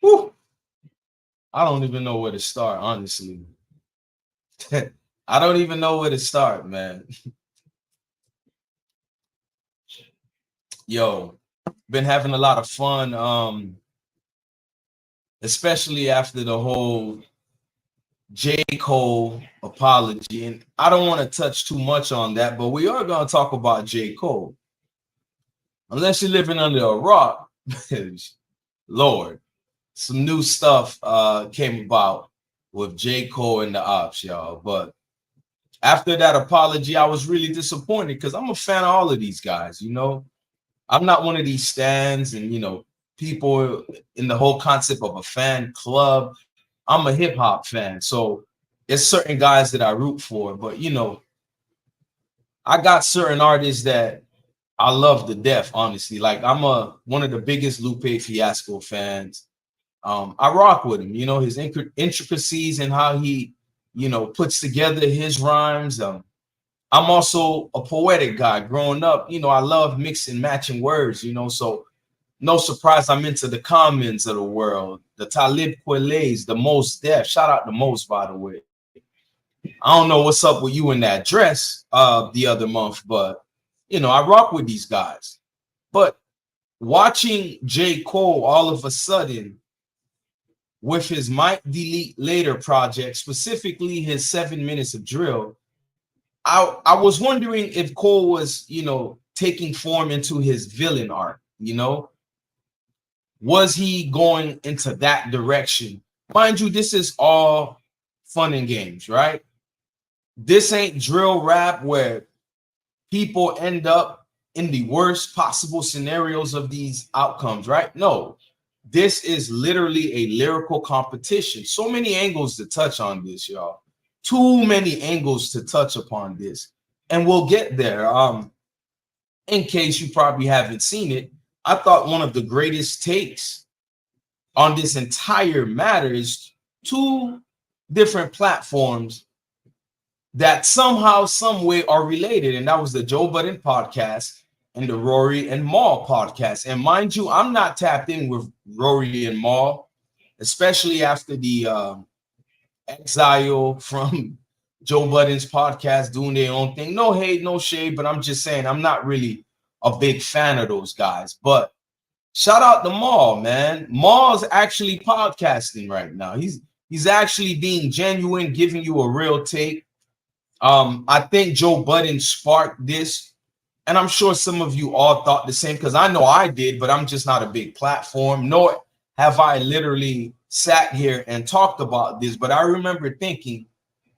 Whew, I don't even know where to start, honestly. I don't even know where to start, man. Yo, been having a lot of fun, especially after the whole J. Cole apology. And I don't want to touch too much on that, but we are going to talk about J. Cole. Unless you're living under a rock, Lord, some new stuff came about with J. Cole and the OPPS, y'all. But after that apology, I was really disappointed because I'm a fan of all of these guys, you know. I'm not one of these stands and, you know, people in the whole concept of a fan club. I'm a hip hop fan. So there's certain guys that I root for, but, you know, I got certain artists that I love to death, honestly. Like I'm one of the biggest Lupe Fiasco fans. I rock with him, you know, his intricacies and how he, you know, puts together his rhymes. I'm also a poetic guy. Growing up, you know, I love mixing, matching words, you know, so no surprise I'm into the Commons of the world, the Talib Kweli's, the Mos Def. Shout out to Mos, by the way. I don't know what's up with you in that dress the other month, but, you know, I rock with these guys. But watching J. Cole all of a sudden with his Might Delete Later project, specifically his 7 minutes of drill, I was wondering if Cole was, you know, taking form into his villain arc, you know? Was he going into that direction? Mind you, this is all fun and games, right? This ain't drill rap where people end up in the worst possible scenarios of these outcomes, right? No, this is literally a lyrical competition. So many angles to touch on this, y'all. Too many angles to touch upon this. And we'll get there. In case you probably haven't seen it, I thought one of the greatest takes on this entire matter is two different platforms that somehow, some way are related. And that was the Joe Budden podcast and the Rory and Mal podcast. And mind you, I'm not tapped in with Rory and Mal, especially after the exile from Joe Budden's podcast doing their own thing. No hate, no shade, but I'm just saying I'm not really a big fan of those guys. But shout out to Mal, man. Mal's actually podcasting right now. He's actually being genuine, giving you a real take. I think Joe Budden sparked this, and I'm sure some of you all thought the same, because I know I did, but I'm just not a big platform, nor have I literally sat here and talked about this. But I remember thinking,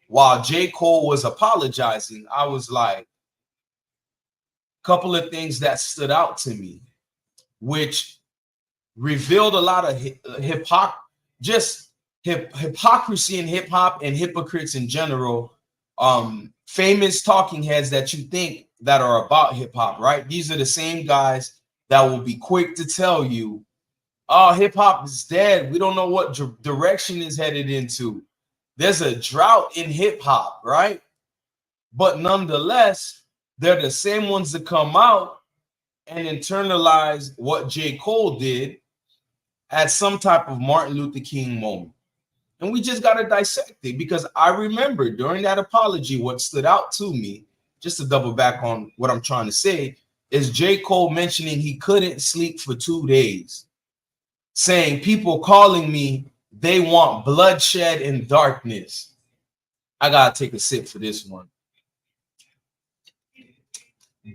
while J. Cole was apologizing, I was like, a couple of things that stood out to me, which revealed a lot of hypocrisy in hip hop and hypocrites in general. Famous talking heads that you think that are about hip hop, right? These are the same guys that will be quick to tell you, oh, hip hop is dead. We don't know what direction is headed into. There's a drought in hip hop, right? But nonetheless, they're the same ones that come out and internalize what J. Cole did at some type of Martin Luther King moment. And we just got to dissect it, because I remember during that apology, what stood out to me, just to double back on what I'm trying to say, is J. Cole mentioning he couldn't sleep for 2 days, saying people calling me, they want bloodshed and darkness. I got to take a sip for this one.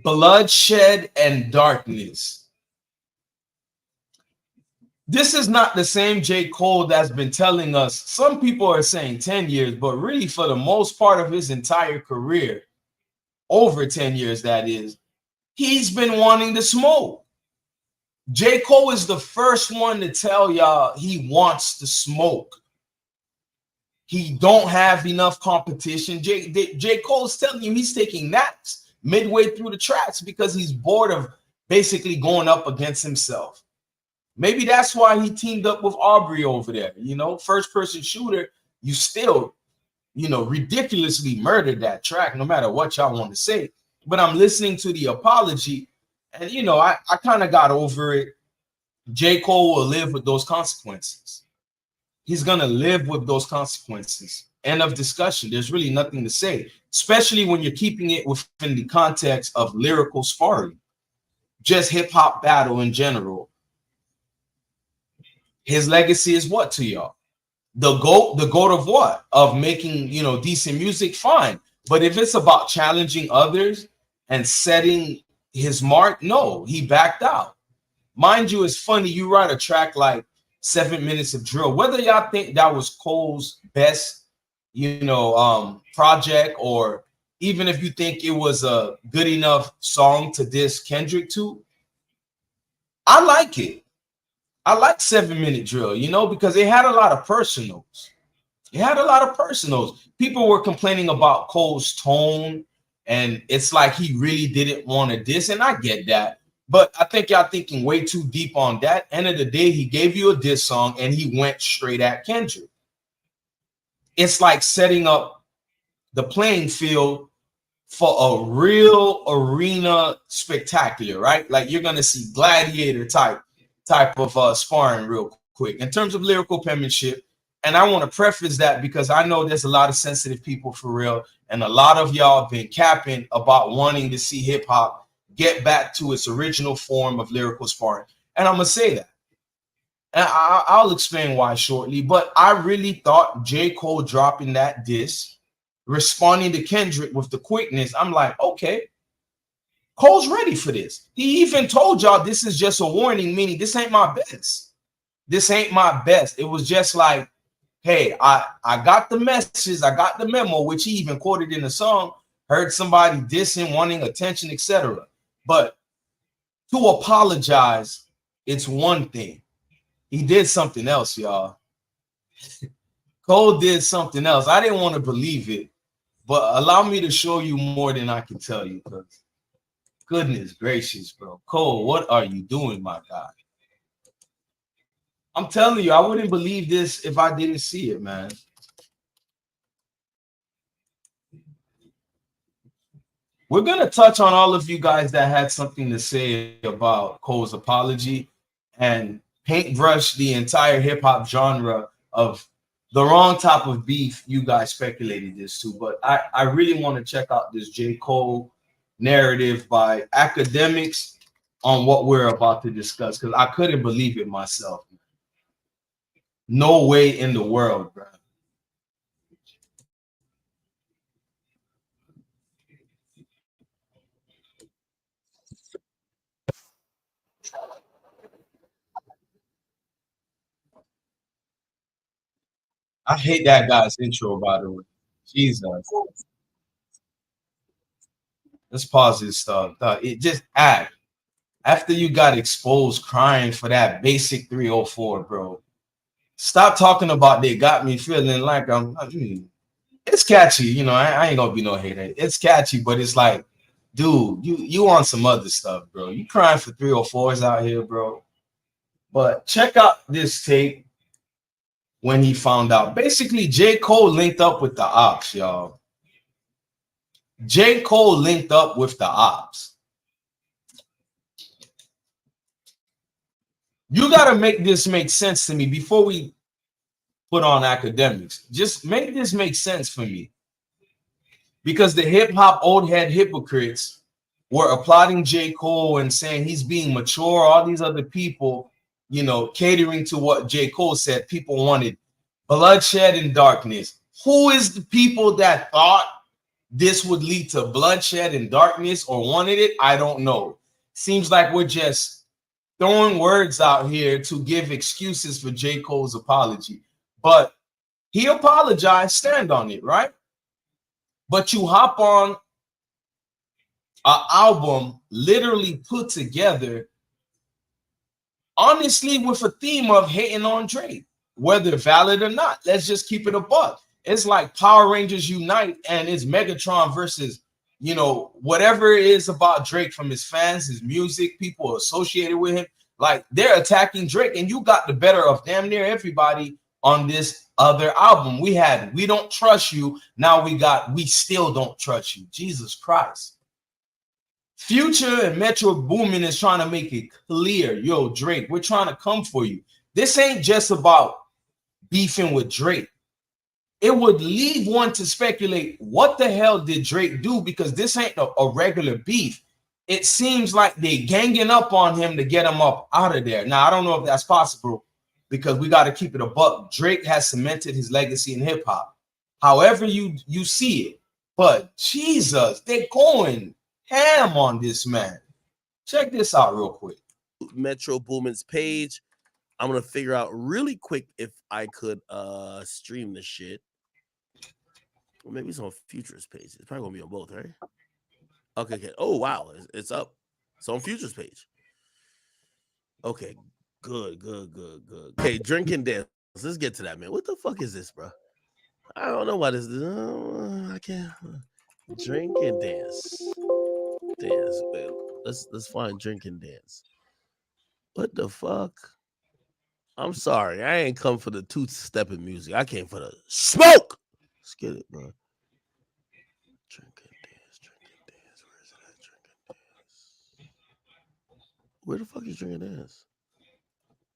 Bloodshed and darkness. This is not the same J. Cole that's been telling us, some people are saying 10 years, but really for the most part of his entire career, over 10 years that is, he's been wanting to smoke. J. Cole is the first one to tell y'all he wants to smoke. He don't have enough competition. J. Cole's telling you he's taking naps midway through the tracks because he's bored of basically going up against himself. Maybe that's why he teamed up with Aubrey over there. You know, first-person shooter, you still, you know, ridiculously murdered that track, no matter what y'all want to say. But I'm listening to the apology, and, you know, I kind of got over it. J. Cole will live with those consequences. he's gonna live with those consequences. End of discussion. There's really nothing to say, especially when you're keeping it within the context of lyrical sparring, just hip hop battle in general. His legacy is what to y'all? The goat of what? Of making, you know, decent music, fine. But if it's about challenging others and setting his mark, no, he backed out. Mind you, it's funny, you write a track like 7 Minutes of Drill, whether y'all think that was Cole's best, you know, project, or even if you think it was a good enough song to diss Kendrick to, I like it. I like 7 Minute Drill, you know, because it had a lot of personals. It had a lot of personals. People were complaining about Cole's tone, and it's like he really didn't want to diss, and I get that. But I think y'all thinking way too deep on that. End of the day, he gave you a diss song, and he went straight at Kendrick. It's like setting up the playing field for a real arena spectacular, right? Like you're gonna see gladiator type of sparring real quick in terms of lyrical penmanship. And I want to preface that because I know there's a lot of sensitive people for real, and a lot of y'all have been capping about wanting to see hip hop get back to its original form of lyrical sparring. And I'm gonna say that, and I'll explain why shortly. But I really thought J. Cole dropping that diss, responding to Kendrick with the quickness, I'm like, okay, Cole's ready for this. He even told y'all this is just a warning, meaning this ain't my best. This ain't my best. It was just like, hey, I got the message, I got the memo, which he even quoted in the song, heard somebody dissing, wanting attention, etc. But to apologize, it's one thing. He did something else, y'all. Cole did something else. I didn't want to believe it, but allow me to show you more than I can tell you, because goodness gracious, bro. Cole, what are you doing, my guy? I'm telling you, I wouldn't believe this if I didn't see it, man. We're going to touch on all of you guys that had something to say about Cole's apology and paintbrush the entire hip hop genre of the wrong type of beef you guys speculated this to. But I really want to check out this J. Cole narrative by academics on what we're about to discuss, because I couldn't believe it myself. No way in the world, bro. I hate that guy's intro, by the way. Jesus. Let's pause this stuff. It just act. After you got exposed crying for that basic 304, bro. Stop talking about they got me feeling like it's catchy, you know. I ain't gonna be no hater. It's catchy, but it's like, dude, you on some other stuff, bro. You crying for 304s out here, bro. But check out this tape when he found out. Basically, J. Cole linked up with the ops, y'all. J. Cole linked up with the ops. You gotta make this make sense to me before we put on academics. Just make this make sense for me. Because the hip-hop old head hypocrites were applauding J. Cole and saying he's being mature. All these other people, you know, catering to what J. Cole said. People wanted bloodshed and darkness. Who is the people that thought this would lead to bloodshed and darkness or wanted it? I don't know. Seems like we're just throwing words out here to give excuses for J. Cole's apology. But he apologized, stand on it, right? But you hop on an album literally put together, honestly, with a theme of hating on Drake, whether valid or not. Let's just keep it a buck. It's like Power Rangers Unite, and it's Megatron versus, you know, whatever it is about Drake, from his fans, his music, people associated with him. Like, they're attacking Drake, and you got the better of damn near everybody on this other album. We had We Don't Trust You. Now we got We Still Don't Trust You. Jesus Christ. Future and Metro Boomin is trying to make it clear, yo, Drake, we're trying to come for you. This ain't just about beefing with Drake. It would leave one to speculate, what the hell did Drake do? Because this ain't a regular beef. It seems like they ganging up on him to get him up out of there. Now, I don't know if that's possible because we got to keep it a buck. Drake has cemented his legacy in hip hop. However you see it. But Jesus, they're going ham on this man. Check this out real quick. Metro Boomin's page. I'm gonna figure out really quick if I could stream this shit. Or maybe it's on Future's page. It's probably gonna be on both, right? Okay. Oh wow, it's up. It's on Future's page. Okay, good. Okay, drink and dance. Let's get to that, man. What the fuck is this, bro? I don't know why this is. I can't drink and dance. Wait, let's find drink and dance. What the fuck? I'm sorry. I ain't come for the two-stepping music. I came for the smoke. Let's get it, bro. Drink and dance. Where is it at? Drink and dance. Where the fuck is drink and dance?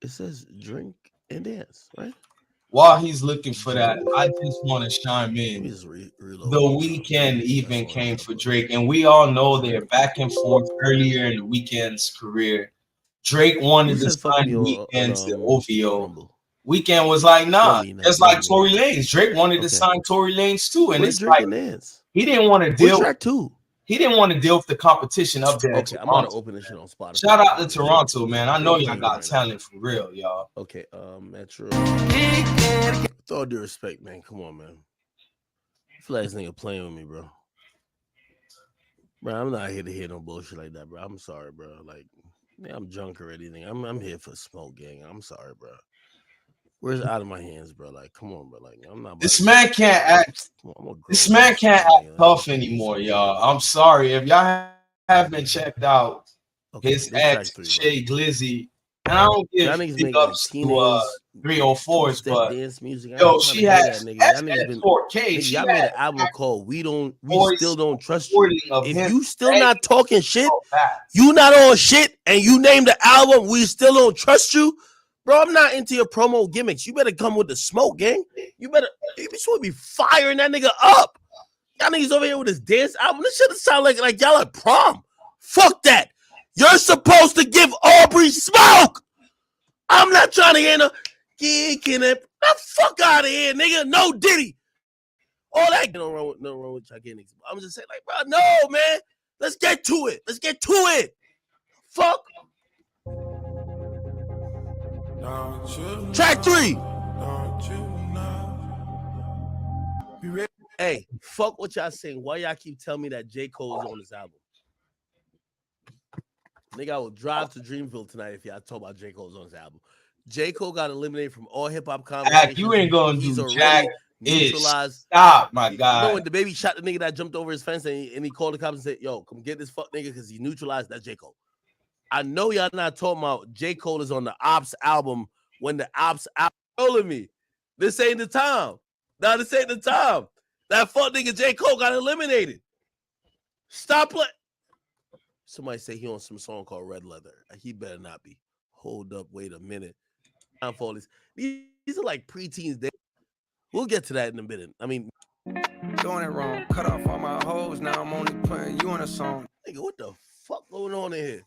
It says drink and dance, right? While he's looking for that, I just want to chime in. The Weeknd even came for Drake, and we all know they're back and forth earlier in the Weeknd's career. Drake wanted to sign Weeknd to OVO. Weeknd was like, nah, just like Tory Lanez. Drake wanted to sign Tory Lanez too, and it's like he didn't want to deal. He didn't want to deal with the competition up there. Okay, I'm gonna open this shit on Spotify. Shout out to Toronto, man. I know y'all got talent for real, y'all. Okay, Metro. With all due respect, man. Come on, man. I feel like this nigga playing with me, bro. Bro, I'm not here to hear no bullshit like that, bro. I'm sorry, bro. Like, man, I'm drunk or anything. I'm here for smoke, gang. I'm sorry, bro. Where's it out of my hands, bro? Like, come on, bro. Like, I'm not. This man can't act. This man can't act tough anymore, y'all. I'm sorry if y'all haven't checked out his ex Shay Glizzy. And I don't give big ups to 304s, but yo, she has S4K. Y'all made an album called We Still Don't Trust You. If you still not talking shit, you not on shit, and you name the album We Still Don't Trust You. Bro, I'm not into your promo gimmicks. You better come with the smoke, gang. You should be firing that nigga up. Y'all niggas over here with this dance album. This shit sound like y'all at prom. Fuck that. You're supposed to give Aubrey smoke. I'm not trying to hear no geeking it. The fuck out of here, nigga. No Diddy. All that no wrong with y'all getting. I'm just saying, like, bro, no, man. Let's get to it. Fuck. Track 3. Hey, fuck what y'all saying. Why y'all keep telling me that J. Cole is on this album? Nigga, I will drive to Dreamville tonight if y'all talk about J. Cole's on his album. J. Cole got eliminated from all hip-hop conversations. You ain't gonna do jack. Neutralized. Stop, my guy. You know when the baby shot the nigga that jumped over his fence and he called the cops and said, yo, come get this fuck nigga because he neutralized that J. Cole. I know y'all not talking about J. Cole is on the OPPS album when the OPPS album told me. This ain't the time. Now this ain't the time. That fuck nigga J. Cole got eliminated. Stop playing. Somebody say he on some song called Red Leather. He better not be. Hold up, wait a minute. I'm for this. These are like preteens. We'll get to that in a minute. I mean, doing it wrong. Cut off all my hoes. Now I'm only putting you on a song. Nigga, what the fuck going on in here?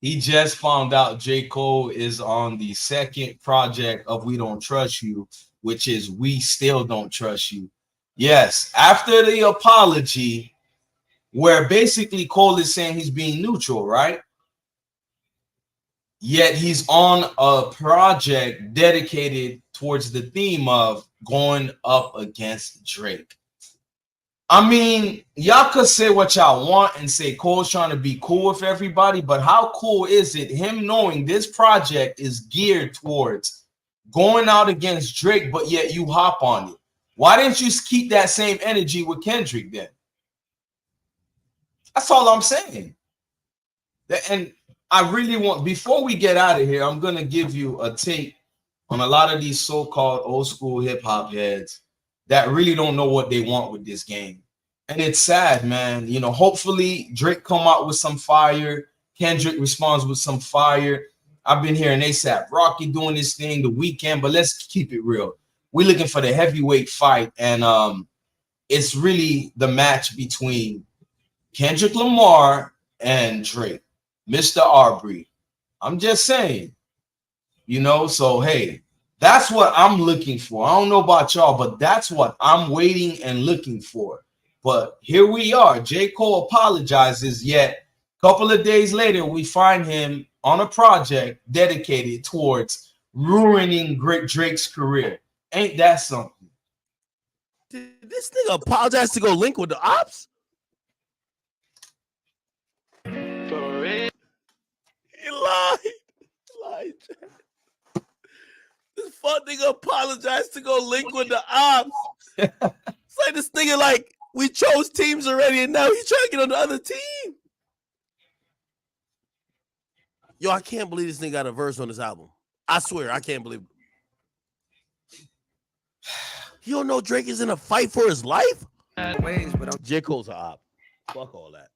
He just found out J. Cole is on the second project of We Don't Trust You, which is We Still Don't Trust You. Yes, after the apology, where basically Cole is saying he's being neutral, right? Yet he's on a project dedicated towards the theme of going up against Drake. I mean, y'all could say what y'all want and say Cole's trying to be cool with everybody, but how cool is it him knowing this project is geared towards going out against Drake, but yet you hop on it? Why didn't you keep that same energy with Kendrick then? That's all I'm saying. And I really want, before we get out of here, I'm going to give you a take on a lot of these so-called old school hip hop heads that really don't know what they want with this game. And it's sad, man. You know, hopefully Drake come out with some fire. Kendrick responds with some fire. I've been hearing ASAP Rocky doing this thing the weekend, but let's keep it real. We're looking for the heavyweight fight, and it's really the match between Kendrick Lamar and Drake, Mr. Arbery. I'm just saying, you know, so hey, that's what I'm looking for. I don't know about y'all, but that's what I'm waiting and looking for. But here we are. J. Cole apologizes, yet a couple of days later, we find him on a project dedicated towards ruining Drake's career. Ain't that something? Did this nigga apologize to go link with the ops? For real. He lied. This fuck nigga apologized to go link with the ops. It's like this nigga, like, we chose teams already, and now he's trying to get on the other team. Yo, I can't believe this nigga got a verse on this album. I swear, I can't believe it. You don't know Drake is in a fight for his life? Ways, but I'm J. Cole's a op. Fuck all that.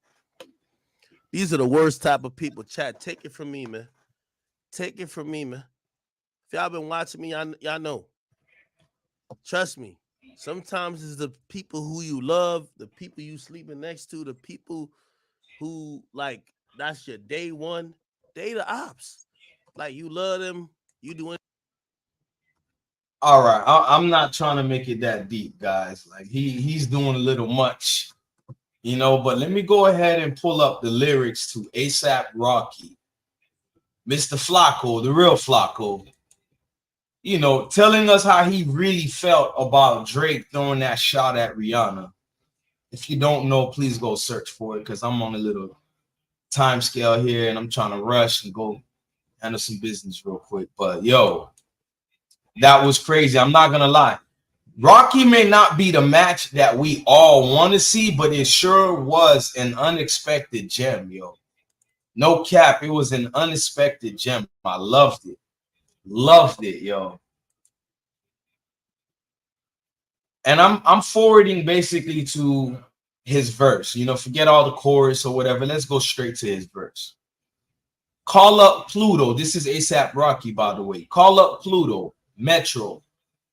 These are the worst type of people. Chat, take it from me, man. Take it from me, man. If y'all been watching me, y'all know. Trust me. Sometimes it's the people who you love, the people you sleeping next to, the people who, like, that's your day one. They the ops. Like, you love them. You doing. All right, I'm not trying to make it that deep, guys. Like he's doing a little much, you know. But let me go ahead and pull up the lyrics to ASAP Rocky, Mr. Flacco, the real Flacco. You know, telling us how he really felt about Drake throwing that shot at Rihanna. If you don't know, please go search for it because I'm on a little time scale here and I'm trying to rush and go handle some business real quick. But yo, that was crazy. I'm not gonna lie. Rocky may not be the match that we all want to see, but it sure was an unexpected gem, yo. No cap, it was an unexpected gem. I loved it. Loved it, yo. And I'm forwarding basically to his verse. You know, forget all the chorus or whatever. Let's go straight to his verse. Call up Pluto. This is ASAP Rocky, by the way. Call up Pluto. Metro.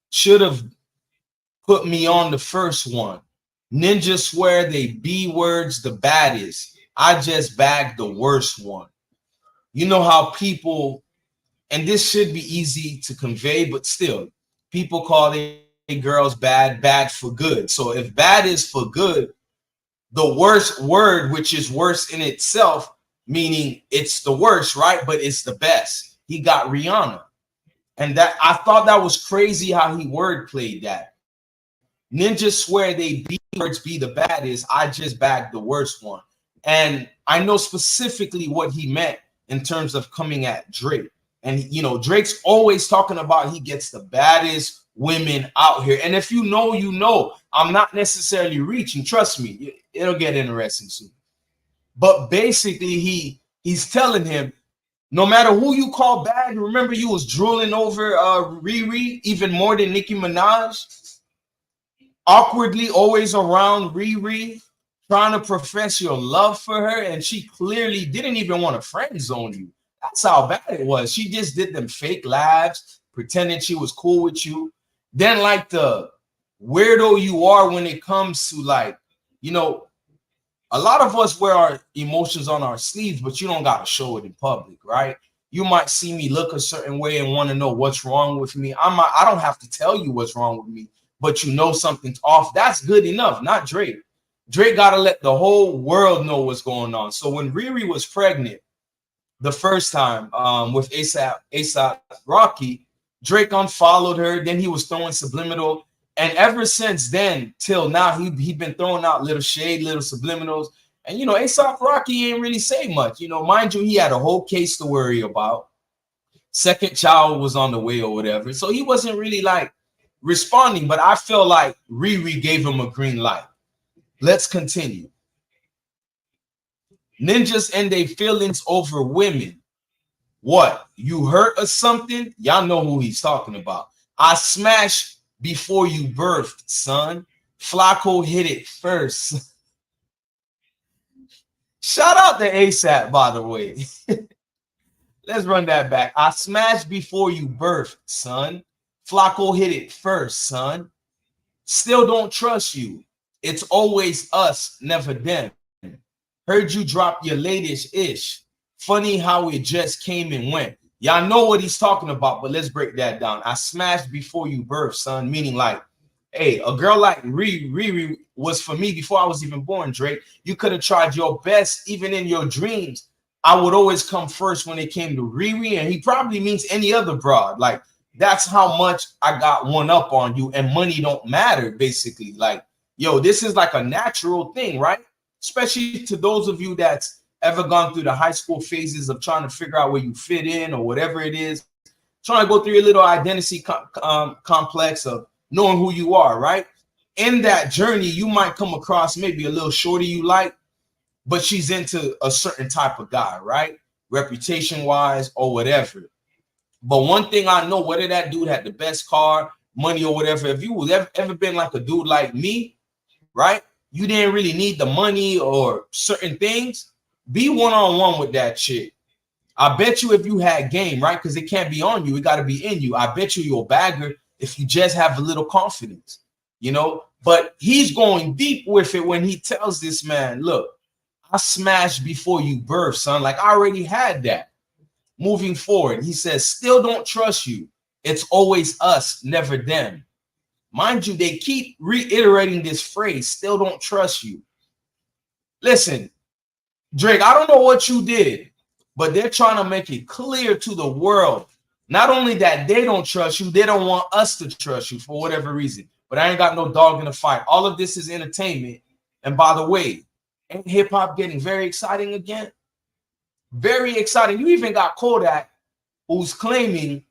Should have put me on the first one. Ninja swear they B words the baddest. I just bagged the worst one. You know how people, and this should be easy to convey, but still, people call their girls bad for good. So if bad is for good, the worst word, which is worse in itself, meaning it's the worst, right? But it's the best. He got Rihanna. And that I thought that was crazy how he word played that. Ninja swear they B words be the baddest. I just bagged the worst one. And I know specifically what he meant in terms of coming at Drake. And, you know, Drake's always talking about he gets the baddest women out here. And if you know, you know. I'm not necessarily reaching. Trust me, it'll get interesting soon. But basically, he's telling him, no matter who you call bad, remember you was drooling over Riri even more than Nicki Minaj? Awkwardly always around Riri, trying to profess your love for her, and she clearly didn't even want to friend zone you. That's how bad it was. She just did them fake laughs, pretending she was cool with you. Then, like the weirdo you are when it comes to, like, you know, a lot of us wear our emotions on our sleeves, but you don't got to show it in public, right? You might see me look a certain way and want to know what's wrong with me. I don't have to tell you what's wrong with me, but you know something's off. That's good enough, not Drake. Drake got to let the whole world know what's going on. So when Riri was pregnant the first time with ASAP Rocky, Drake unfollowed her. Then he was throwing subliminal. And ever since then till now, he been throwing out little shade, little subliminals. And, you know, ASAP Rocky ain't really say much. You know, mind you, he had a whole case to worry about. Second child was on the way or whatever. So he wasn't really, like, responding. But I feel like Riri gave him a green light. Let's continue. Ninjas and their feelings over women. What? You hurt or something? Y'all know who he's talking about. I smashed before you birthed, son. Flacco hit it first. Shout out to ASAP, by the way. Let's run that back. I smashed before you birthed, son. Flacco hit it first, son. Still don't trust you. It's always us, never them. Heard you drop your latest ish. Funny how it just came and went. Y'all know what he's talking about, but let's break that down. I smashed before you birthed, son. Meaning like, hey, a girl like Riri was for me before I was even born, Drake. You could have tried your best, even in your dreams. I would always come first when it came to Riri, and he probably means any other broad. Like, that's how much I got one up on you, and money don't matter, basically. Like, yo, this is like a natural thing, right? Especially to those of you that's ever gone through the high school phases of trying to figure out where you fit in or whatever it is, trying to go through your little identity complex of knowing who you are, right? In that journey, you might come across maybe a little shorty you like, but she's into a certain type of guy, right? Reputation-wise or whatever. But one thing I know, whether that dude had the best car, money or whatever, if you was ever been like a dude like me, right? You didn't really need the money or certain things. Be one-on-one with that chick. I bet you if you had game, right? Because it can't be on you. It got to be in you. I bet you're a bagger if you just have a little confidence, you know? But he's going deep with it when he tells this man, look, I smashed before you birthed, son. Like, I already had that. Moving forward, he says, still don't trust you. It's always us, never them. Mind you, they keep reiterating this phrase, still don't trust you. Listen, Drake, I don't know what you did, but they're trying to make it clear to the world, not only that they don't trust you, they don't want us to trust you for whatever reason. But I ain't got no dog in the fight. All of this is entertainment. And by the way, ain't hip-hop getting very exciting again? Very exciting. You even got Kodak, who's claiming,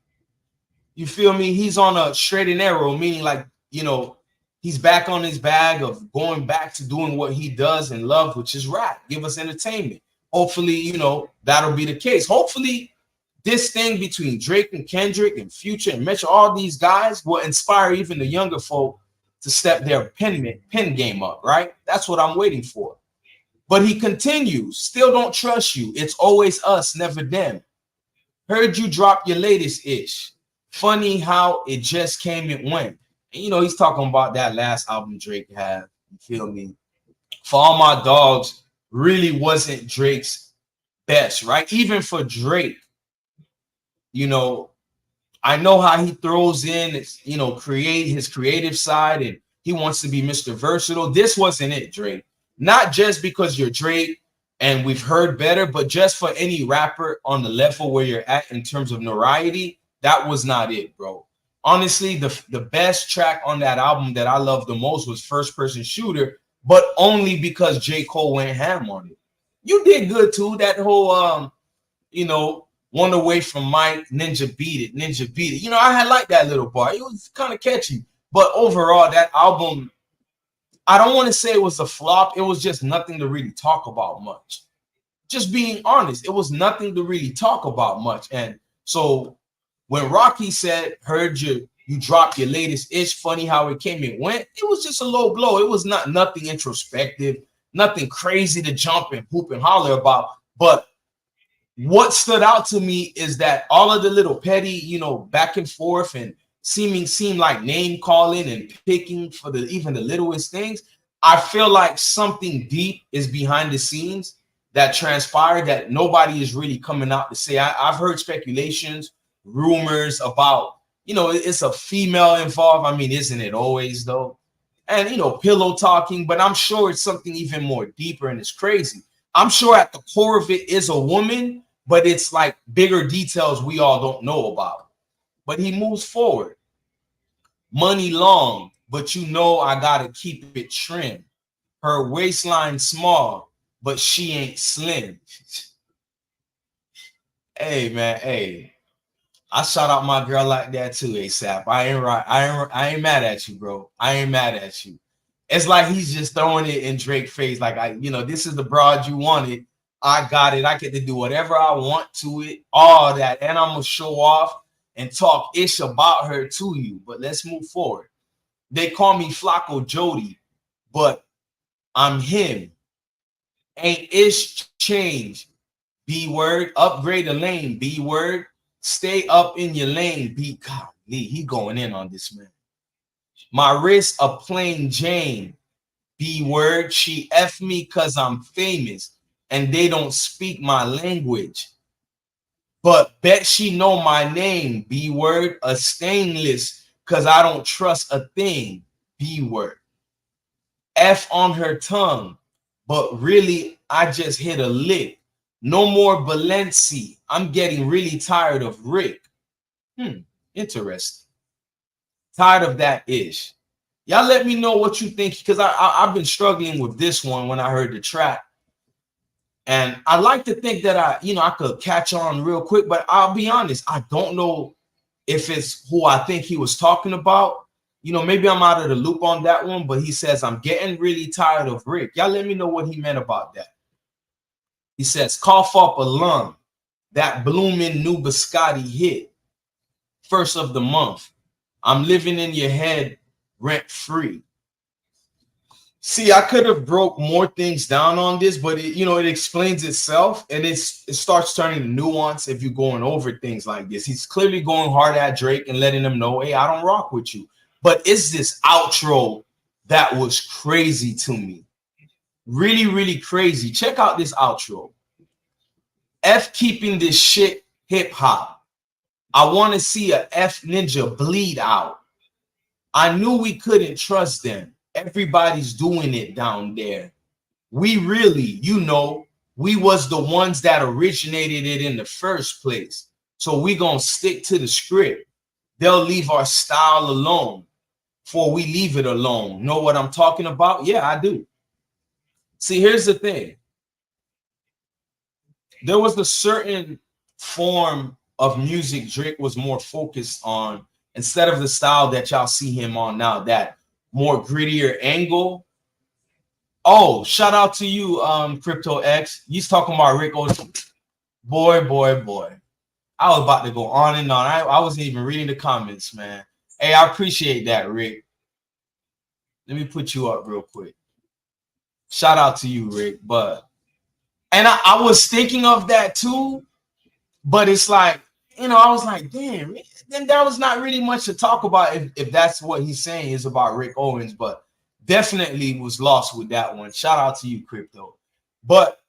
you feel me, he's on a straight and narrow, meaning like, you know, he's back on his bag of going back to doing what he does and love, which is rap, give us entertainment. Hopefully, you know, that'll be the case. Hopefully, this thing between Drake and Kendrick and Future and Metro, all these guys will inspire even the younger folk to step their pen game up, right? That's what I'm waiting for. But he continues, still don't trust you. It's always us, never them. Heard you drop your latest ish. Funny how it just came and went. And, you know, he's talking about that last album Drake had. You feel me? For All My Dogs really wasn't Drake's best, right? Even for Drake, you know, I know how he throws in, you know, his creative side, and he wants to be Mr. Versatile. This wasn't it, Drake. Not just because you're Drake and we've heard better, but just for any rapper on the level where you're at in terms of notoriety, that was not it, bro. Honestly, the best track on that album that I loved the most was First Person Shooter, but only because J. Cole went ham on it. You did good too. That whole you know, One Away from Mike, Ninja Beat It. You know, I had liked that little bar. It was kind of catchy. But overall, that album, I don't want to say it was a flop. It was just nothing to really talk about much. Just being honest, it was nothing to really talk about much. And so when Rocky said, heard you dropped your latest ish, funny how it came and went, it was just a low blow. It was nothing introspective, nothing crazy to jump and hoop and holler about. But what stood out to me is that all of the little petty, you know, back and forth and seem like name calling and picking for even the littlest things, I feel like something deep is behind the scenes that transpired that nobody is really coming out to say. I've heard speculations, rumors about, you know, it's a female involved. I mean, isn't it always though? And, you know, pillow talking, but I'm sure it's something even more deeper and it's crazy. I'm sure at the core of it is a woman, but it's like bigger details we all don't know about. But he moves forward. Money long, but you know I gotta keep it trim. Her waistline small, but she ain't slim. Hey man, hey, I shout out my girl like that too, ASAP. I ain't mad at you, bro. I ain't mad at you. It's like he's just throwing it in Drake's face, like you know, this is the broad you wanted. I got it. I get to do whatever I want to it, all that, and I'm gonna show off and talk ish about her to you. But let's move forward. They call me Flacco Jody, but I'm him. Ain't ish changed B word. Upgrade a lane. B word. Stay up in your lane. B. God, he going in on this, man. My wrist a plain Jane. B word. She F me cause I'm famous and they don't speak my language. But bet she know my name. B word. A stainless cause I don't trust a thing. B word. F on her tongue. But really, I just hit a lick. No more Balenci. I'm getting really tired of Rick. Interesting. Tired of that ish. Y'all let me know what you think, because I've been struggling with this one when I heard the track. And I like to think that I could catch on real quick, but I'll be honest, I don't know if it's who I think he was talking about. Maybe I'm out of the loop on that one, but he says, I'm getting really tired of Rick. Y'all let me know what he meant about that. He says, cough up a lung. That blooming new biscotti hit. First of the month. I'm living in your head rent free. See, I could have broke more things down on this, but it explains itself, and it starts turning to nuance if you're going over things like this. He's clearly going hard at Drake and letting him know, hey, I don't rock with you. But it's this outro that was crazy to me. Really, really crazy. Check out this outro. F keeping this shit hip hop. I want to see a F ninja bleed out. I knew we couldn't trust them. Everybody's doing it down there. We really, we was the ones that originated it in the first place. So we gonna stick to the script. They'll leave our style alone before we leave it alone. Know what I'm talking about? Yeah, I do. See, here's the thing. There was a certain form of music Drake was more focused on instead of the style that y'all see him on now, that more grittier angle. Oh, shout out to you, Crypto X. He's talking about Rick Owens. Boy. I was about to go on and on. I wasn't even reading the comments, man. Hey, I appreciate that, Rick. Let me put you up real quick. Shout out to you, Rick. And I was thinking of that too, but it's like, I was like, damn, then that was not really much to talk about if that's what he's saying is about Rick Owens, but definitely was lost with that one. Shout out to you, Crypto. But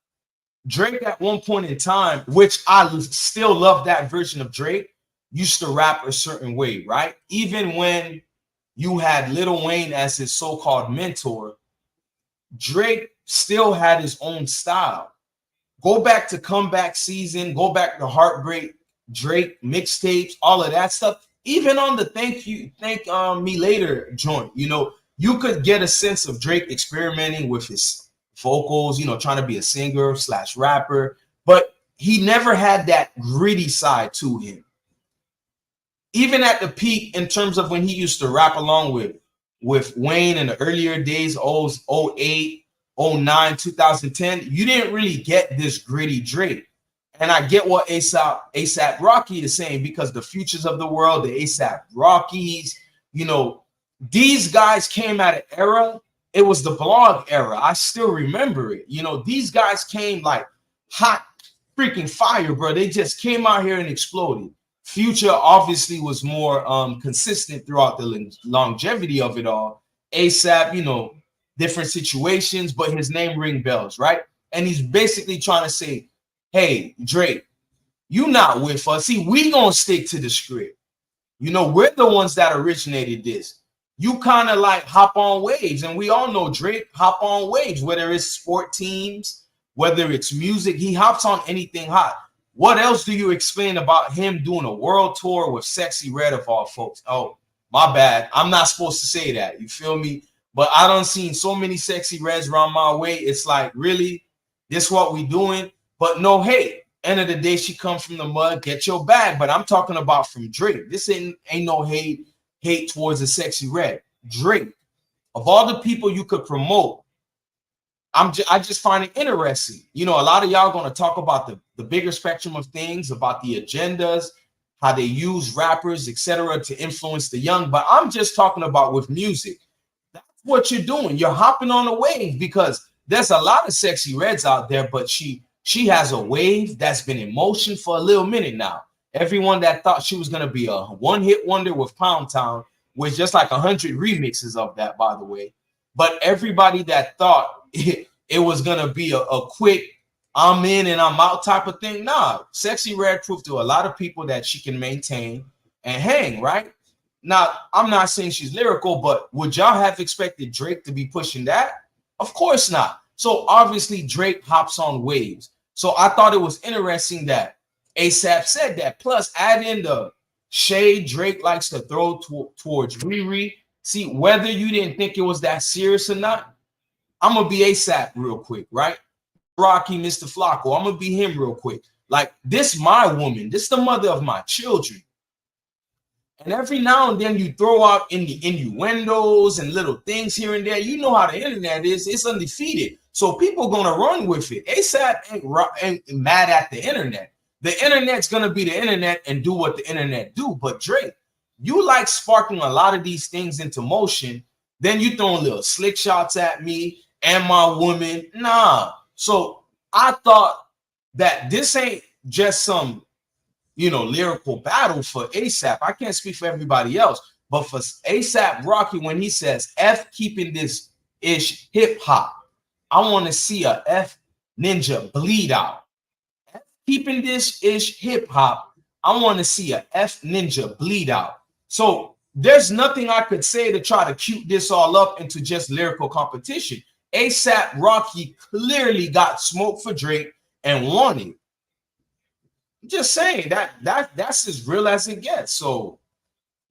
Drake at one point in time, which I still love that version of Drake, used to rap a certain way, right? Even when you had Lil Wayne as his so-called mentor, Drake still had his own style. Go back to Comeback Season, go back to Heartbreak Drake mixtapes, all of that stuff. Even on the Thank Me Later joint, you could get a sense of Drake experimenting with his vocals, trying to be a singer / rapper, but he never had that gritty side to him. Even at the peak, in terms of when he used to rap along with Wayne in the earlier days, 08, 09, 2010, you didn't really get this gritty Drake. And I get what ASAP Rocky is saying, because the Futures of the world, the ASAP Rockies, these guys came at an era. It was the blog era. I still remember it. These guys came like hot freaking fire, bro. They just came out here and exploded. Future obviously was more consistent throughout the longevity of it all. ASAP, different situations, but his name ring bells, right? And he's basically trying to say, hey, Drake, you not with us. See, we gonna stick to the script. We're the ones that originated this. You kind of like hop on waves, and we all know Drake hop on waves, whether it's sport teams, whether it's music, he hops on anything hot. What else do you explain about him doing a world tour with Sexy Red of all folks? Oh, my bad. I'm not supposed to say that. You feel me? But I done seen so many Sexy Reds around my way. It's like, really? This what we doing? But no hate. End of the day, she comes from the mud. Get your bag. But I'm talking about from Drake. This ain't no hate towards a Sexy Red. Drake, of all the people you could promote, I just find it interesting. A lot of y'all going to talk about the bigger spectrum of things, about the agendas, how they use rappers, etc., to influence the young. But I'm just talking about with music. That's what you're doing. You're hopping on a wave, because there's a lot of Sexy Reds out there, but she She has a wave that's been in motion for a little minute now. Everyone that thought she was going to be a one-hit wonder with Pound Town, with just like 100 remixes of that, by the way. But everybody that thought it was going to be a quick, I'm in and I'm out type of thing. Nah, Sexy Red proved to a lot of people that she can maintain and hang, right? Now, I'm not saying she's lyrical, but would y'all have expected Drake to be pushing that? Of course not. So obviously Drake hops on waves. So I thought it was interesting that ASAP said that. Plus, add in the shade Drake likes to throw towards Riri. See, whether you didn't think it was that serious or not, I'm going to be ASAP real quick, right? Rocky, Mr. Flacco, I'm going to be him real quick. Like, this my woman. This the mother of my children. And every now and then you throw out in the innuendos and little things here and there. You know how the internet is. It's undefeated. So people going to run with it. ASAP ain't mad at the internet. The internet's going to be the internet and do what the internet do. But Drake, you like sparking a lot of these things into motion. Then you throwing little slick shots at me and my woman. Nah. So I thought that this ain't just some, lyrical battle for ASAP. I can't speak for everybody else, but for ASAP Rocky, when he says F keeping this ish hip hop, I want to see a F Ninja bleed out. F keeping this ish hip hop, I want to see a F Ninja bleed out. So there's nothing I could say to try to cute this all up into just lyrical competition. ASAP Rocky clearly got smoke for Drake and won it. Just saying that's as real as it gets. So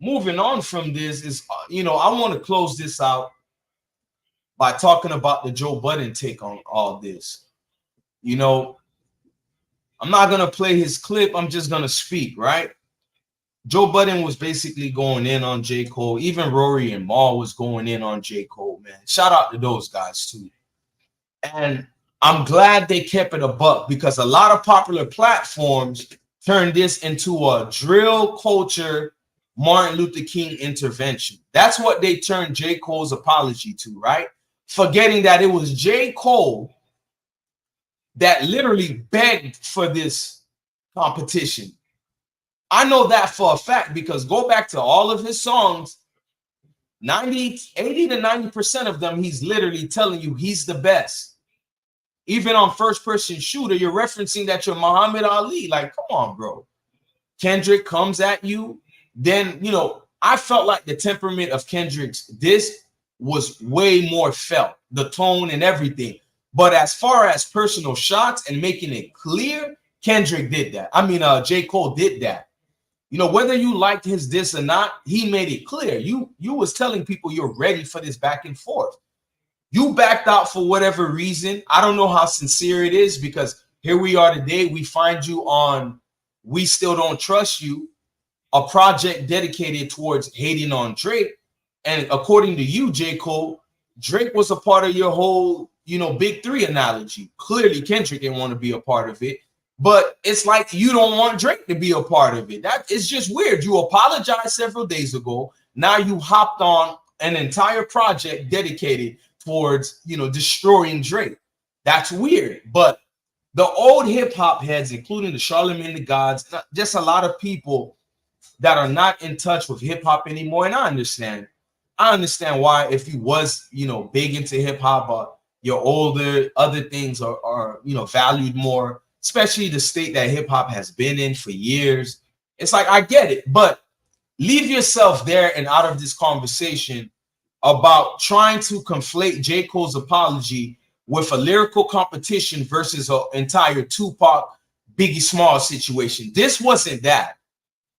moving on from this is, I want to close this out by talking about the Joe Budden take on all this. I'm not going to play his clip. I'm just going to speak, right? Joe Budden was basically going in on J. Cole. Even Rory and Mal was going in on J. Cole, man. Shout out to those guys too. And I'm glad they kept it a buck, because a lot of popular platforms turned this into a drill culture Martin Luther King intervention. That's what they turned J. Cole's apology to, right? Forgetting that it was J. Cole that literally begged for this competition. I know that for a fact, because go back to all of his songs, 80 to 90% of them, he's literally telling you he's the best. Even on first person shooter, you're referencing that you're Muhammad Ali. Like, come on, bro. Kendrick comes at you. Then, I felt like the temperament of Kendrick's this was way more felt, the tone and everything. But as far as personal shots and making it clear, Kendrick did that. I mean, J. Cole did that. Whether you liked his diss or not, he made it clear. You was telling people you're ready for this back and forth. You backed out for whatever reason. I don't know how sincere it is, because here we are today. We find you on We Still Don't Trust You, a project dedicated towards hating on Drake. And according to you, J. Cole, Drake was a part of your whole, big three analogy. Clearly, Kendrick didn't want to be a part of it. But it's like you don't want Drake to be a part of it. That is just weird. You apologized several days ago. Now you hopped on an entire project dedicated towards, destroying Drake. That's weird. But the old hip hop heads, including the Charlemagne the Gods, just a lot of people that are not in touch with hip hop anymore. And I understand why, if you was, big into hip hop, but you're older, other things are valued more, especially the state that hip hop has been in for years. It's like, I get it, but leave yourself there and out of this conversation about trying to conflate J. Cole's apology with a lyrical competition versus an entire Tupac, Biggie Smalls situation. This wasn't that.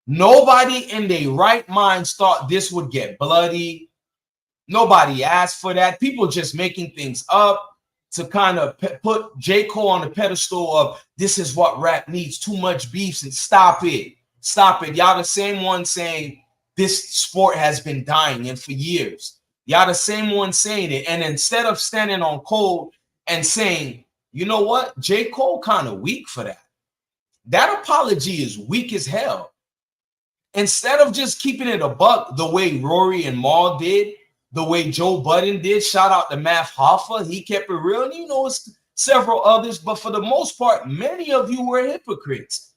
Nobody in their right minds thought this would get bloody. Nobody asked for that. People just making things up to kind of put J. Cole on the pedestal of this is what rap needs, too much beefs, and stop it. Stop it. Y'all the same one saying this sport has been dying and for years. Y'all the same one saying it. And instead of standing on Cole and saying, you know what, J. Cole kind of weak for that. That apology is weak as hell. Instead of just keeping it a buck the way Rory and Mal did, the way Joe Budden did, shout out to Math Hoffa, he kept it real. And it's several others, but for the most part, many of you were hypocrites.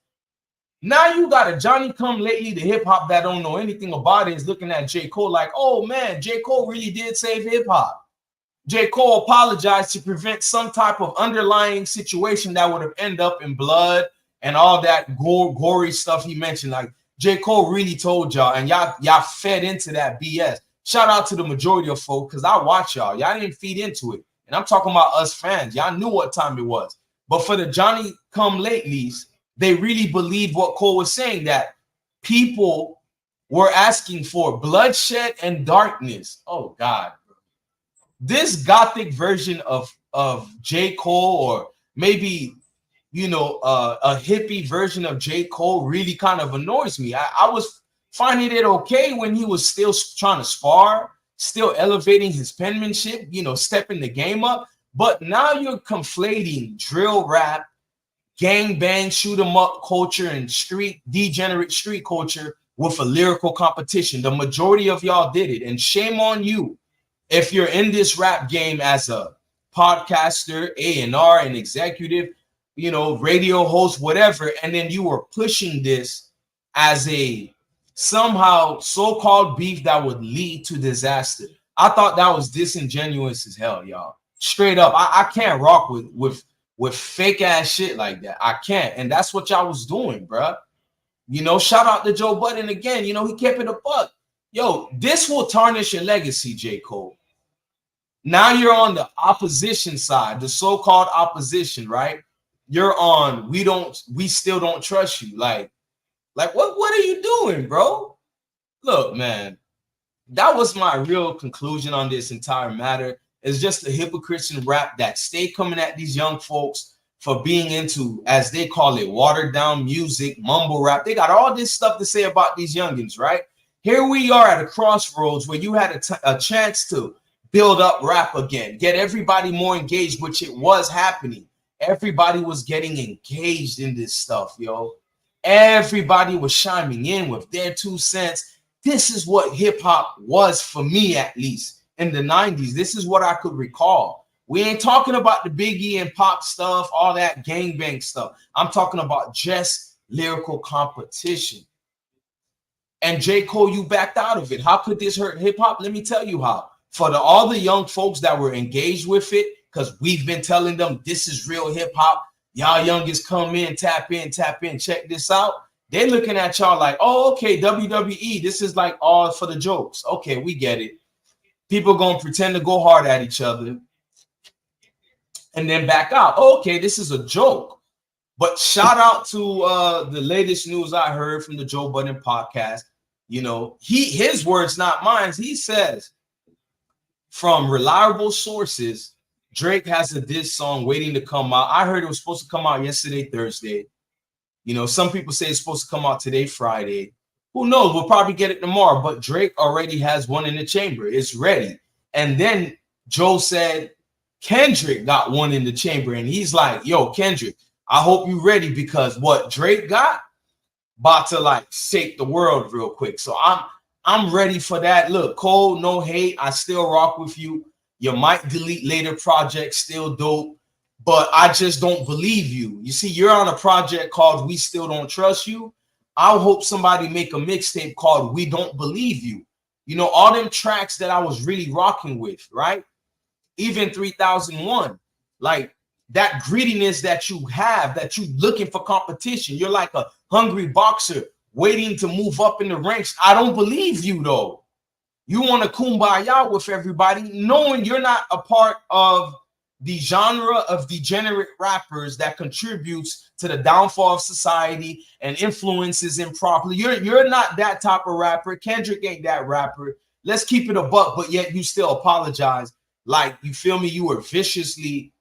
Now you got a Johnny come lately, the hip hop that don't know anything about it is looking at J. Cole like, oh man, J. Cole really did save hip hop. J. Cole apologized to prevent some type of underlying situation that would have ended up in blood and all that gory stuff he mentioned. Like J. Cole really told y'all, and y'all fed into that BS. Shout out to the majority of folks, because I watch y'all. Y'all didn't feed into it. And I'm talking about us fans. Y'all knew what time it was. But for the Johnny come latelys, they really believed what Cole was saying, that people were asking for bloodshed and darkness. Oh, God. This gothic version of J. Cole, or maybe, you know, a hippie version of J. Cole really kind of annoys me. I was finding it okay when he was still trying to spar, still elevating his penmanship, you know, stepping the game up. But now you're conflating drill rap, gang bang, shoot 'em up culture, and degenerate street culture with a lyrical competition. The majority of y'all did it, and shame on you if you're in this rap game as a podcaster, A&R, an executive, you know, radio host, whatever, and then you were pushing this as a somehow so-called beef that would lead to disaster. I thought that was disingenuous as hell, y'all. Straight up, I can't rock with fake ass shit like that. I can't, and that's what y'all was doing, bruh. You know, shout out to Joe Budden again. You know, he kept it a buck. Yo, this will tarnish your legacy, J. Cole. Now you're on the opposition side, the so-called opposition, right? You're on, we still don't trust you. Like what are you doing, bro? Look, man, that was my real conclusion on this entire matter. It's just the hypocrites in rap that stay coming at these young folks for being into, as they call it, watered down music, mumble rap. They got all this stuff to say about these youngins, right? Here we are at a crossroads where you had a chance to build up rap again, get everybody more engaged, which it was happening. Everybody was getting engaged in this stuff, yo. Everybody was chiming in with their 2 cents. This is what hip hop was for me, at least in the 90s. This is what I could recall. We ain't talking about the Biggie and Pop stuff, all that gangbang stuff. I'm talking about just lyrical competition. And J. Cole, you backed out of it. How could this hurt hip hop? Let me tell you how. For all the young folks that were engaged with it, because we've been telling them this is real hip hop. Y'all youngest come in, tap in, check this out. They're looking at y'all like, oh, okay, WWE, this is like all for the jokes. Okay, we get it. People gonna pretend to go hard at each other and then back out. Oh, okay, this is a joke. But shout out to the latest news I heard from the Joe Budden podcast. You know, his words, not mine. He says, from reliable sources, Drake has a diss song waiting to come out. I heard it was supposed to come out yesterday, Thursday. You know, some people say it's supposed to come out today, Friday. Who knows? We'll probably get it tomorrow. But Drake already has one in the chamber. It's ready. And then Joe said Kendrick got one in the chamber. And he's like, yo, Kendrick, I hope you're ready, because what Drake got about to like shake the world real quick. So I'm ready for that. Look, Cole, no hate. I still rock with you. You might delete later projects, still dope, but I just don't believe you. You see, you're on a project called We Still Don't Trust You. I hope somebody make a mixtape called We Don't Believe You. You know, all them tracks that I was really rocking with, right? Even 3001, like that greediness that you have, that you looking for competition. You're like a hungry boxer waiting to move up in the ranks. I don't believe you, though. You want to kumbaya with everybody, knowing you're not a part of the genre of degenerate rappers that contributes to the downfall of society and influences improperly. You're not that type of rapper. Kendrick ain't that rapper. Let's keep it a buck, but yet you still apologize. Like, you feel me? You were viciously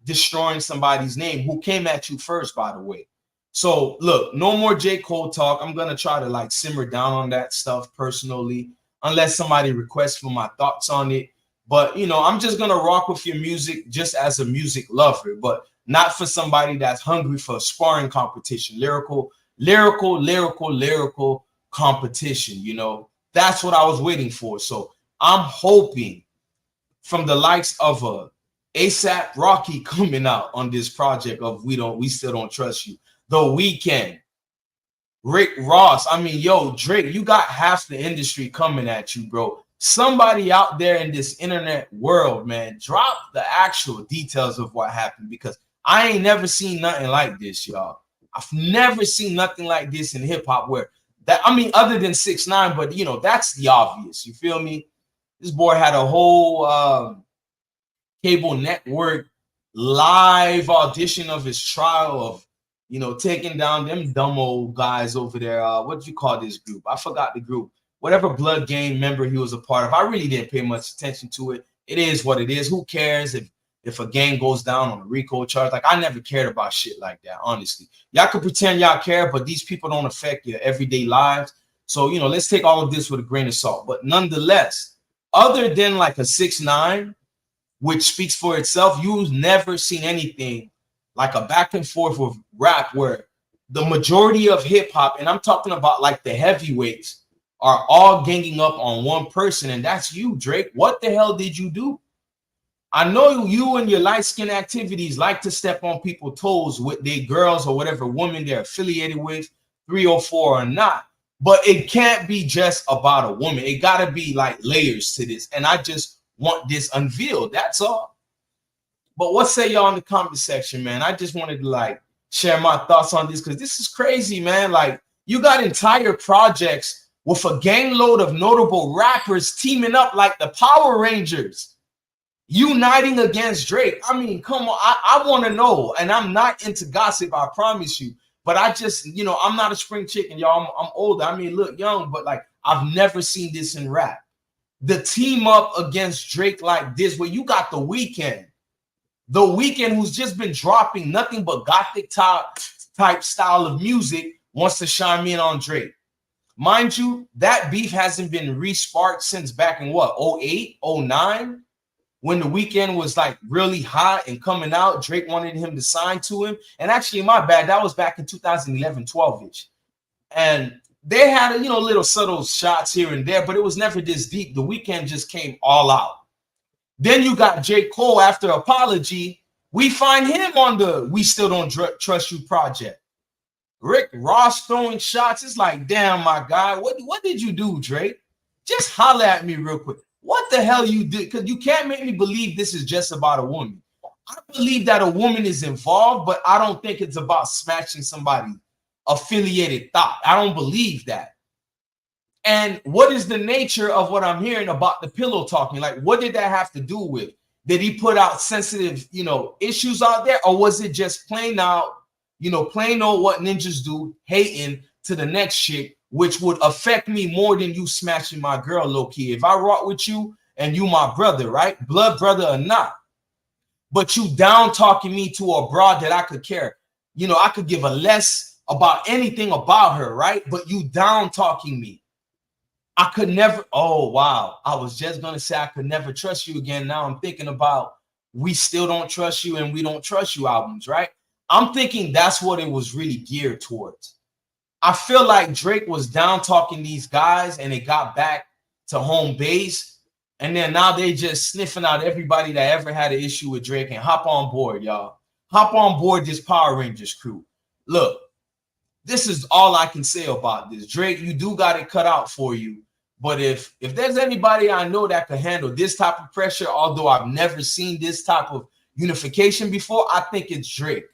destroying somebody's name who came at you first, by the way. So look, no more J. Cole talk. I'm going to try to like simmer down on that stuff personally, unless somebody requests for my thoughts on it. But, you know, I'm just going to rock with your music just as a music lover, but not for somebody that's hungry for a sparring competition, lyrical competition. You know, that's what I was waiting for. So I'm hoping from the likes of a ASAP Rocky coming out on this project of We Still Don't Trust You. The Weeknd, Rick Ross. I mean, yo, Drake, you got half the industry coming at you, bro. Somebody out there in this internet world, man, drop the actual details of what happened, because I ain't never seen nothing like this, y'all. I've never seen nothing like this in hip hop where that, I mean, other than 6ix9ine, but you know, that's the obvious. You feel me? This boy had a whole cable network live audition of his trial of, you know, taking down them dumb old guys over there. What do you call this group? I forgot the group. Whatever Blood Game member he was a part of. I really didn't pay much attention to it. It is what it is. Who cares if a gang goes down on a RICO charge? Like, I never cared about shit like that, honestly. Y'all can pretend y'all care, but these people don't affect your everyday lives. So, you know, let's take all of this with a grain of salt. But nonetheless, other than like a 6ix9ine, which speaks for itself, you've never seen anything like a back and forth with rap where the majority of hip hop, and I'm talking about like the heavyweights, are all ganging up on one person, and that's you, Drake. What the hell did you do? I know you and your light-skin activities like to step on people's toes with their girls or whatever woman they're affiliated with, 304 or not, but it can't be just about a woman. It got to be like layers to this, and I just want this unveiled. That's all. But what say y'all in the comment section, man? I just wanted to like share my thoughts on this because this is crazy, man. Like, you got entire projects with a gang load of notable rappers teaming up like the Power Rangers, uniting against Drake. I mean, come on. I want to know, and I'm not into gossip, I promise you. But I just, you know, I'm not a spring chicken, y'all. I'm older. I mean, look young, but like, I've never seen this in rap. The team up against Drake like this, where you got The Weeknd. The Weeknd, who's just been dropping nothing but gothic type style of music, wants to chime in on Drake. Mind you, that beef hasn't been re-sparked since back in what, 08, 09? When The Weeknd was like really hot and coming out. Drake wanted him to sign to him. And actually, my bad, that was back in 2011, 12-ish. And they had, you know, little subtle shots here and there, but it was never this deep. The Weeknd just came all out. Then you got J. Cole after Apology. We find him on the We Still Don't Trust You project. Rick Ross throwing shots. It's like, damn, my guy, what did you do, Drake? Just holler at me real quick. What the hell you did? Because you can't make me believe this is just about a woman. I believe that a woman is involved, but I don't think it's about smashing somebody affiliated thought. I don't believe that. And what is the nature of what I'm hearing about the pillow talking? Like, what did that have to do with? Did he put out sensitive, you know, issues out there? Or was it just plain out, you know, plain old what ninjas do, hating to the next chick, which would affect me more than you smashing my girl low-key? If I rock with you and you my brother, right? Blood brother or not. But you down talking me to a broad that I could care. You know, I could give a less about anything about her, right? But you down talking me. I could never, oh, wow. I was just going to say I could never trust you again. Now I'm thinking about We Still Don't Trust You and We Don't Trust You albums, right? I'm thinking that's what it was really geared towards. I feel like Drake was down talking these guys and it got back to home base. And then now they just sniffing out everybody that ever had an issue with Drake and hop on board, y'all. Hop on board this Power Rangers crew. Look, this is all I can say about this. Drake, you do got it cut out for you. But if there's anybody I know that can handle this type of pressure, although I've never seen this type of unification before, I think it's Drake.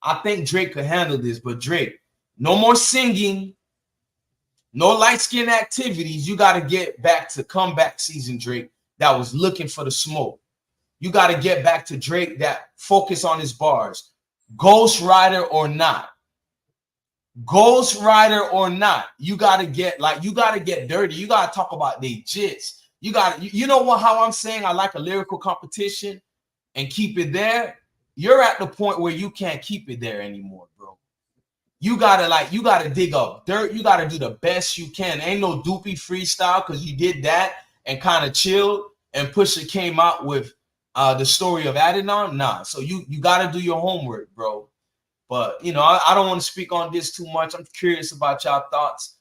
I think Drake could handle this. But Drake, no more singing, no light-skin activities. You got to get back to comeback season Drake that was looking for the smoke. You got to get back to Drake that focus on his bars. Ghost Rider or not. Ghost Rider or not, you gotta get dirty. You gotta talk about the jits. You know what? How I'm saying I like a lyrical competition and keep it there. You're at the point where you can't keep it there anymore, bro. You gotta dig up dirt. You gotta do the best you can. Ain't no doopy freestyle because you did that and kind of chilled. And Pusha came out with the story of Adidon. Nah, so you gotta do your homework, bro. But, you know, I don't want to speak on this too much. I'm curious about y'all thoughts.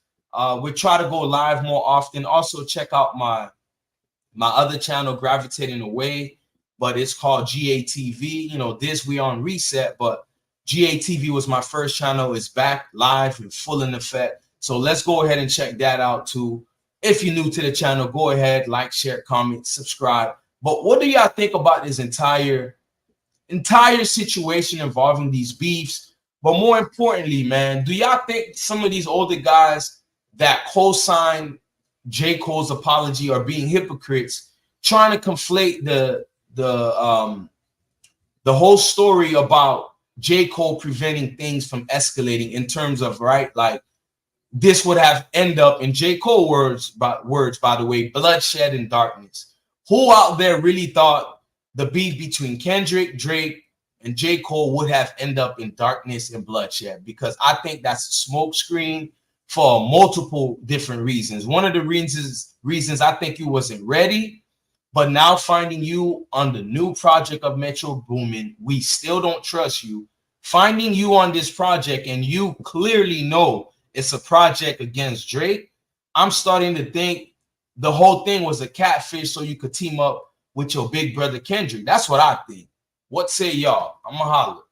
We try to go live more often. Also, check out my other channel, Gravitating Away. but it's called GATV. You know, this we on reset, but GATV was my first channel. It's back live and full in effect. So let's go ahead and check that out too. If you're new to the channel, go ahead, like, share, comment, subscribe. But what do y'all think about this entire situation involving these beefs? But more importantly, man, do y'all think some of these older guys that co-sign J. Cole's apology are being hypocrites, trying to conflate the whole story about J. Cole preventing things from escalating in terms of, right, like this would have end up in J. Cole words, by the way, bloodshed and darkness. Who out there really thought the beef between Kendrick, Drake, and J. Cole would have end up in darkness and bloodshed? Because I think that's a smoke screen for multiple different reasons. One of the reasons I think you wasn't ready, but now finding you on the new project of Metro Boomin, we still don't trust you. Finding you on this project and you clearly know it's a project against Drake, I'm starting to think the whole thing was a catfish so you could team up with your big brother Kendrick. That's what I think. What say y'all? I'm gonna holler.